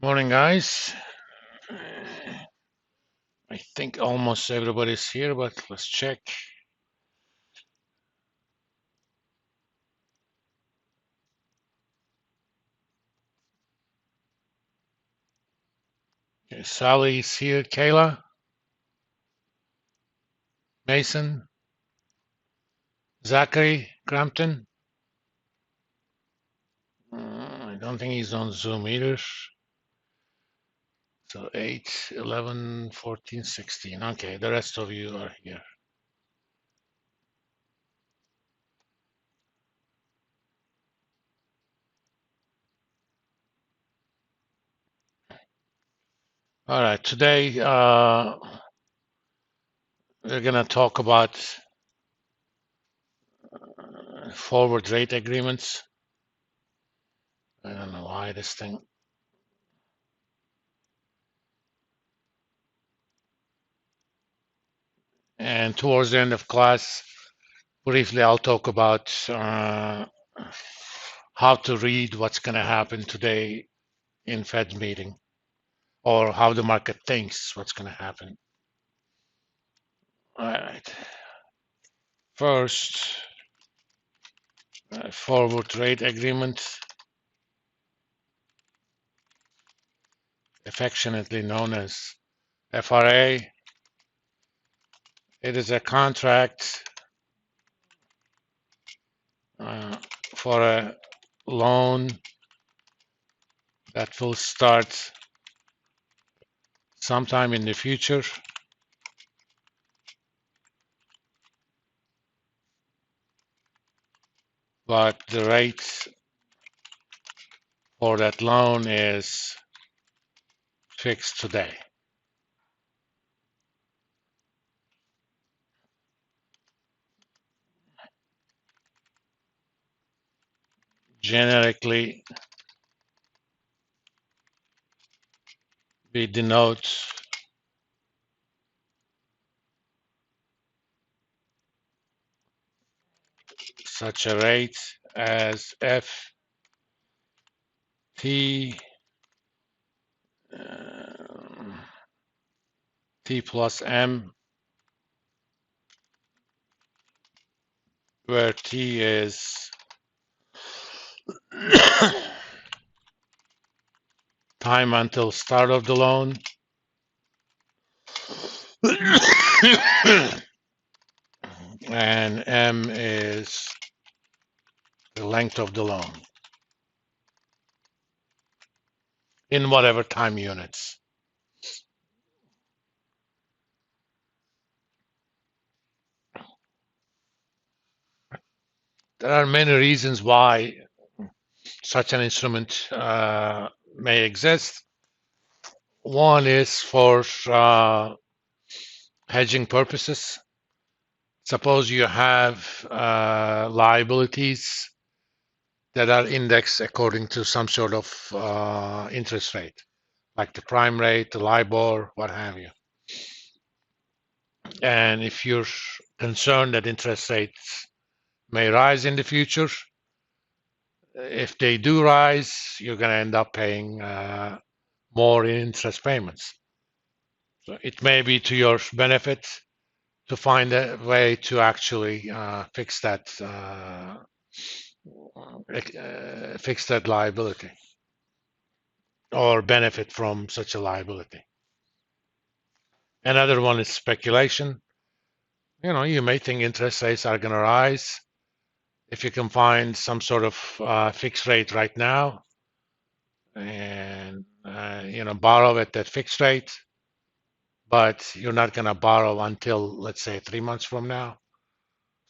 Morning, guys. I think almost everybody's here, but let's check. Okay, Sally's here. Kayla, Mason, Zachary, Crampton. I don't think he's on Zoom either. So 8, 11, 14, 16. Okay, the rest of you are here. All right, today we're going to talk about forward rate agreements. I don't know why this thing. And towards the end of class, briefly, I'll talk about how to read what's going to happen today in Fed meeting, or how the market thinks what's going to happen. All right. First, forward rate agreement, affectionately known as FRA. It is a contract for a loan that will start sometime in the future. But the rate for that loan is fixed today. Generically, we denote such a rate as F T T plus M, where T is time until start of the loan, and M is the length of the loan in whatever time units. There are many reasons why such an instrument may exist. One is for hedging purposes. Suppose you have liabilities that are indexed according to some sort of interest rate, like the prime rate, the LIBOR, what have you. And if you're concerned that interest rates may rise in the future, if they do rise, you're going to end up paying more in interest payments. So it may be to your benefit to find a way to actually fix that liability, or benefit from such a liability. Another one is speculation. You may think interest rates are going to rise. If you can find some sort of fixed rate right now and borrow at that fixed rate, but you're not going to borrow until, let's say, 3 months from now.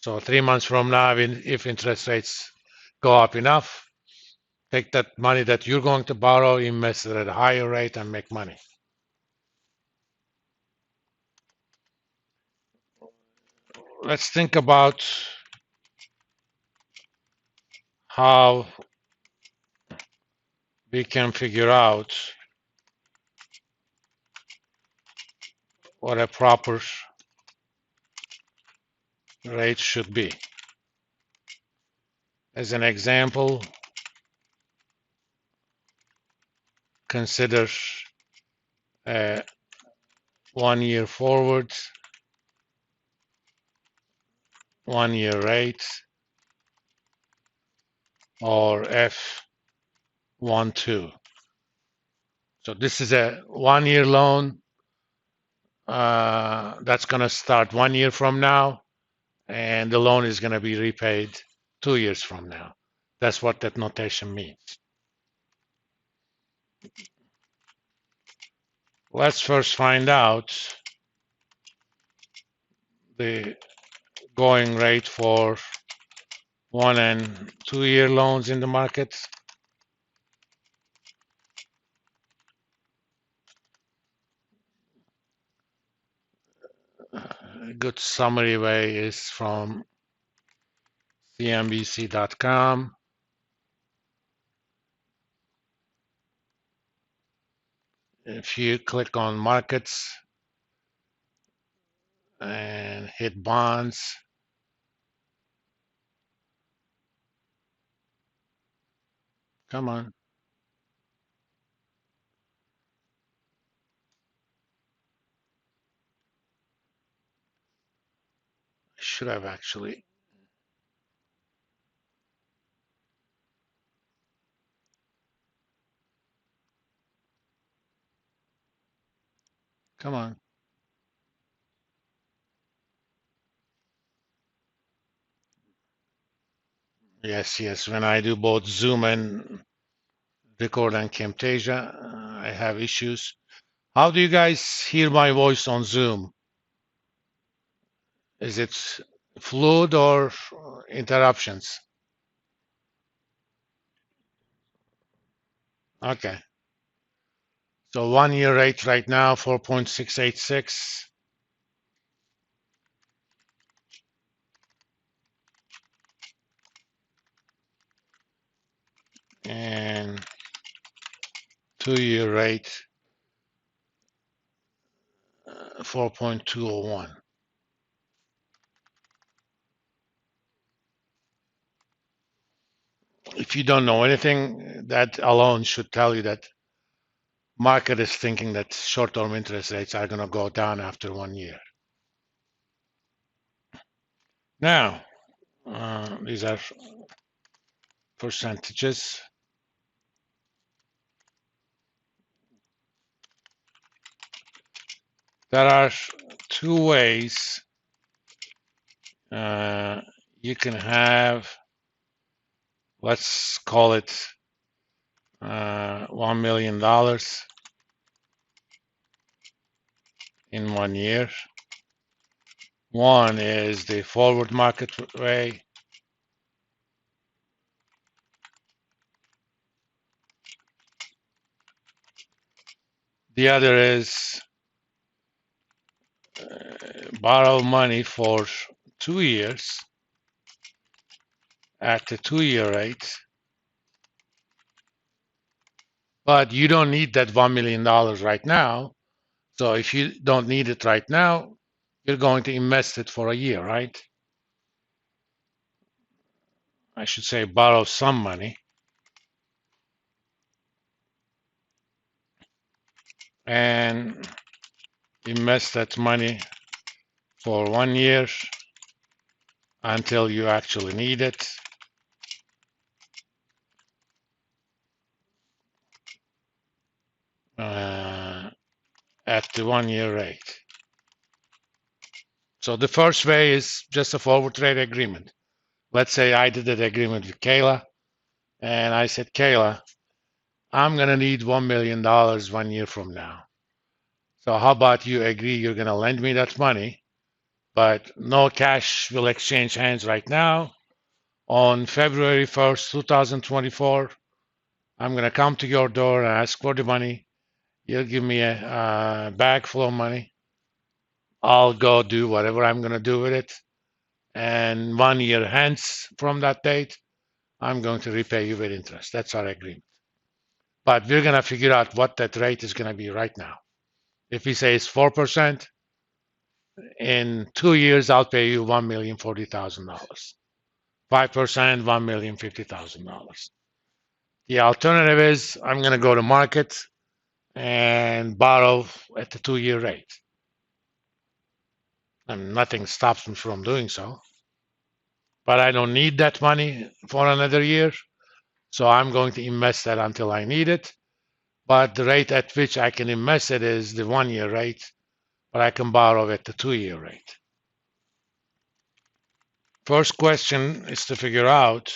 So 3 months from now, if interest rates go up enough, take that money that you're going to borrow, invest it at a higher rate, and make money. Let's think about how we can figure out what a proper rate should be. As an example, consider a 1 year forward, 1 year rate, or F12. So this is a 1 year loan that's going to start 1 year from now, and the loan is going to be repaid 2 years from now. That's what that notation means. Let's first find out the going rate for 1 and 2 year loans in the market. A good summary way is from CNBC.com. If you click on markets and hit bonds, come on. I should have actually. Come on. Yes, yes. When I do both Zoom and record on Camtasia, I have issues. How do you guys hear my voice on Zoom? Is it fluid or interruptions? Okay. So 1 year rate right now, 4.686. And 2 year rate, 4.201. If you don't know anything, that alone should tell you that market is thinking that short-term interest rates are going to go down after 1 year. Now, these are percentages. There are two ways you can have, let's call it $1 million in 1 year. One is the forward market way. The other is borrow money for 2 years at the 2 year rate. But you don't need that $1 million right now. So if you don't need it right now, you're going to invest it for a year, right? I should say borrow some money. And invest that money for 1 year until you actually need it. At the 1 year rate. So the first way is just a forward trade agreement. Let's say I did that agreement with Kayla, and I said, Kayla, I'm going to need $1 million 1 year from now. So how about you agree you're going to lend me that money, but no cash will exchange hands right now. On February 1st, 2024, I'm going to come to your door and ask for the money. You'll give me a bag full of money. I'll go do whatever I'm going to do with it. And 1 year hence from that date, I'm going to repay you with interest. That's our agreement. But we're going to figure out what that rate is going to be right now. If we say it's 4%, in 2 years, I'll pay you $1,040,000. 5%, $1,050,000. The alternative is I'm going to go to market and borrow at the 2-year rate. And nothing stops me from doing so. But I don't need that money for another year, so I'm going to invest that until I need it. But the rate at which I can invest it is the 1-year rate, but I can borrow at the 2-year rate. First question is to figure out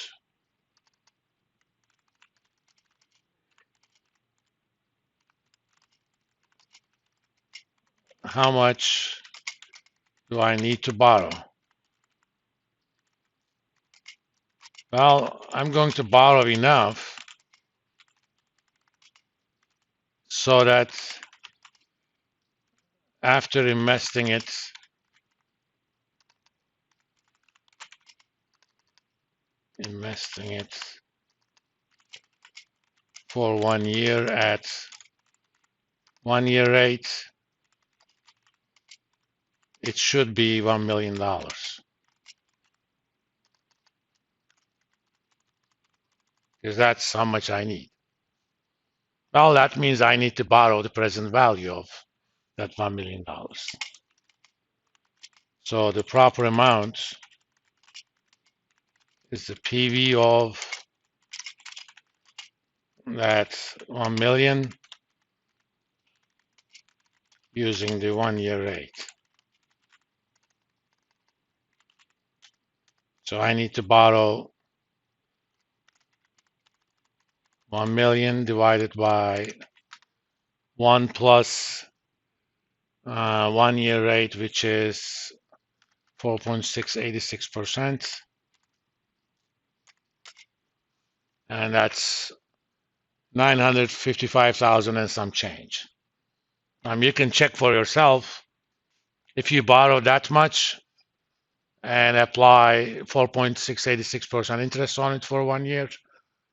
how much do I need to borrow? Well, I'm going to borrow enough so that after investing it for 1 year at 1-year rate, it should be $1 million. Because that's how much I need. Well, that means I need to borrow the present value of that $1 million. So the proper amount is the PV of that 1 million using the 1-year rate. So I need to borrow 1 million divided by 1 plus 1-year rate, which is 4.686%. And that's 955,000 and some change. You can check for yourself. If you borrow that much and apply 4.686% interest on it for 1 year,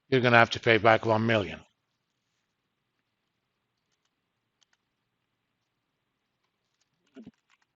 you're going to have to pay back 1 million.